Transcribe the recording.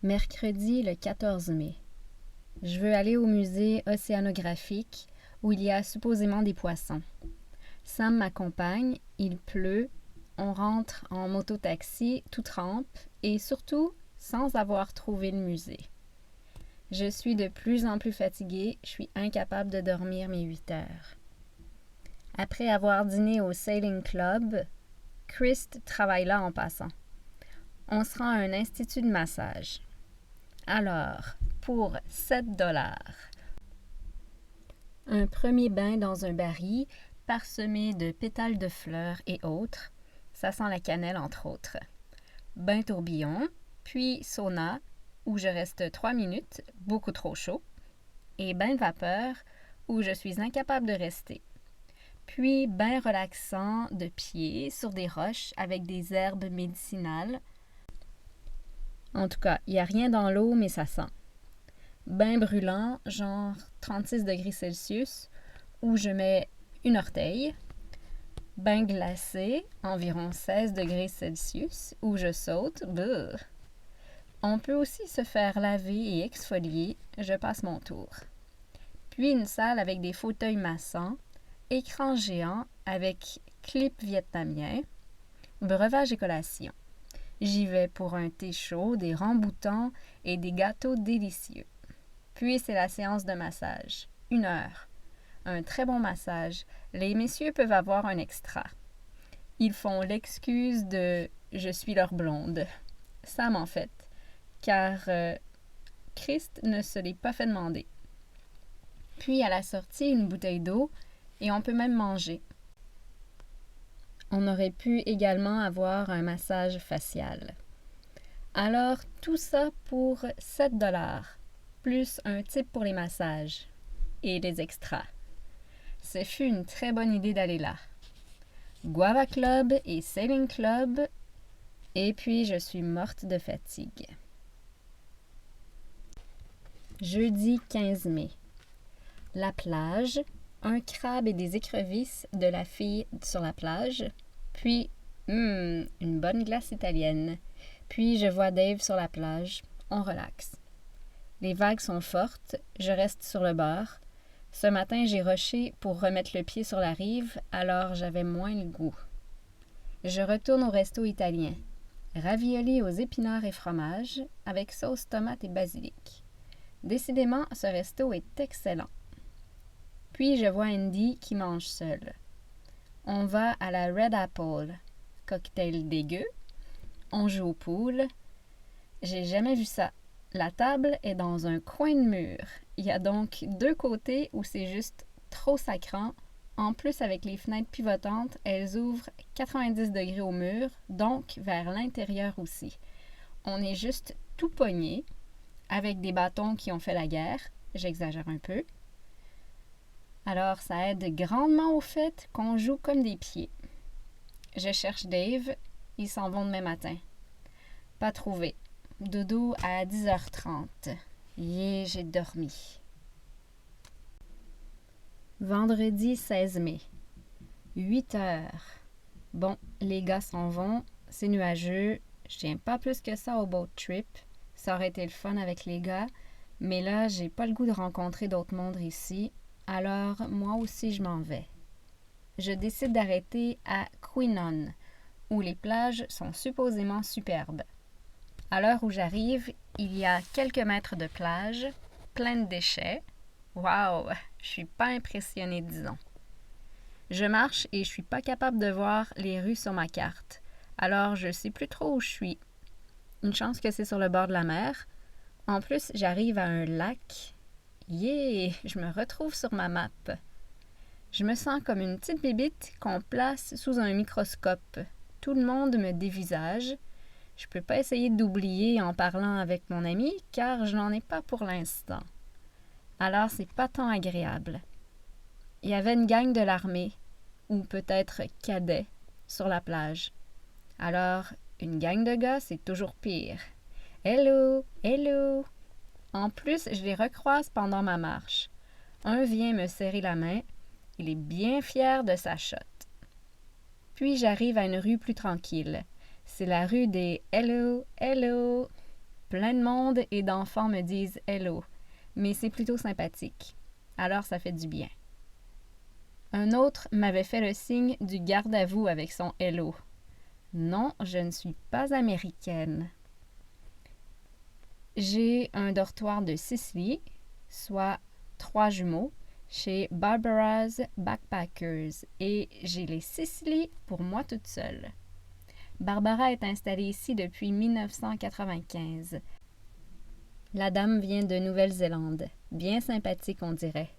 Mercredi le 14 mai. Je veux aller au musée océanographique où il y a supposément des poissons. Sam m'accompagne, il pleut, on rentre en mototaxi, tout trempe et surtout sans avoir trouvé le musée. Je suis de plus en plus fatiguée, je suis incapable de dormir mes 8 heures. Après avoir dîné au Sailing Club, Christ travaille là en passant. On se rend à un institut de massage. Alors, pour 7$, un premier bain dans un baril parsemé de pétales de fleurs et autres, ça sent la cannelle entre autres. Bain tourbillon, puis sauna, où je reste 3 minutes, beaucoup trop chaud, et bain de vapeur, où je suis incapable de rester. Puis bain relaxant de pieds sur des roches avec des herbes médicinales. En tout cas, il n'y a rien dans l'eau, mais ça sent. Bain brûlant, genre 36 degrés Celsius, où je mets une orteil. Bain glacé, environ 16 degrés Celsius, où je saute. Brrr. On peut aussi se faire laver et exfolier, je passe mon tour. Puis une salle avec des fauteuils massants, écran géant avec clip vietnamien, breuvage et collation. J'y vais pour un thé chaud, des ramboutans et des gâteaux délicieux. Puis c'est la séance de massage. 1 heure. Un très bon massage. Les messieurs peuvent avoir un extra. Ils font l'excuse de « je suis leur blonde ». Sam en fait, car Christ ne se l'est pas fait demander. Puis à la sortie, une bouteille d'eau et on peut même manger. On aurait pu également avoir un massage facial. Alors, tout ça pour 7$, plus un tip pour les massages et les extras. Ce fut une très bonne idée d'aller là. Guava Club et Sailing Club, et puis je suis morte de fatigue. Jeudi 15 mai. La plage, un crabe et des écrevisses de la fille sur la plage, puis une bonne glace italienne. Puis je vois Dave sur la plage, on relaxe. Les vagues sont fortes, je reste sur le bord. Ce matin, j'ai rushé pour remettre le pied sur la rive, alors j'avais moins le goût. Je retourne au resto italien. Ravioli aux épinards et fromage, avec sauce tomate et basilic. Décidément, ce resto est excellent. Puis je vois Andy qui mange seul. On va à la Red Apple. Cocktail dégueu. On joue au pool. J'ai jamais vu ça. La table est dans un coin de mur. Il y a donc 2 côtés où c'est juste trop sacrant. En plus, avec les fenêtres pivotantes, elles ouvrent 90 degrés au mur, donc vers l'intérieur aussi. On est juste tout pogné, avec des bâtons qui ont fait la guerre. J'exagère un peu. Alors, ça aide grandement au fait qu'on joue comme des pieds. Je cherche Dave. Ils s'en vont demain matin. Pas trouvé. Dodo à 10h30. J'ai dormi. Vendredi 16 mai. 8 heures. Bon, les gars s'en vont. C'est nuageux. Je tiens pas plus que ça au boat trip. Ça aurait été le fun avec les gars. Mais là, j'ai pas le goût de rencontrer d'autres mondes ici. Alors, moi aussi, je m'en vais. Je décide d'arrêter à Queenon, où les plages sont supposément superbes. À l'heure où j'arrive, il y a quelques mètres de plage, plein de déchets. Waouh, je suis pas impressionnée, disons. Je marche et je suis pas capable de voir les rues sur ma carte. Alors, je sais plus trop où je suis. Une chance que c'est sur le bord de la mer. En plus, j'arrive à un lac. Je me retrouve sur ma map. Je me sens comme une petite bébite qu'on place sous un microscope. Tout le monde me dévisage. Je peux pas essayer d'oublier en parlant avec mon ami, car je n'en ai pas pour l'instant. Alors, c'est pas tant agréable. Il y avait une gang de l'armée, ou peut-être cadets, sur la plage. Alors, une gang de gars, c'est toujours pire. Hello, hello! En plus, je les recroise pendant ma marche. Un vient me serrer la main. Il est bien fier de sa shot. Puis j'arrive à une rue plus tranquille. C'est la rue des Hello, Hello. plein de monde et d'enfants me disent hello, mais c'est plutôt sympathique. Alors ça fait du bien. Un autre m'avait fait le signe du garde à vous avec son hello. Non, je ne suis pas américaine. J'ai un dortoir de 6 lits, soit 3 jumeaux, chez Barbara's Backpackers et j'ai les 6 lits pour moi toute seule. Barbara est installée ici depuis 1995. La dame vient de Nouvelle-Zélande. Bien sympathique, on dirait.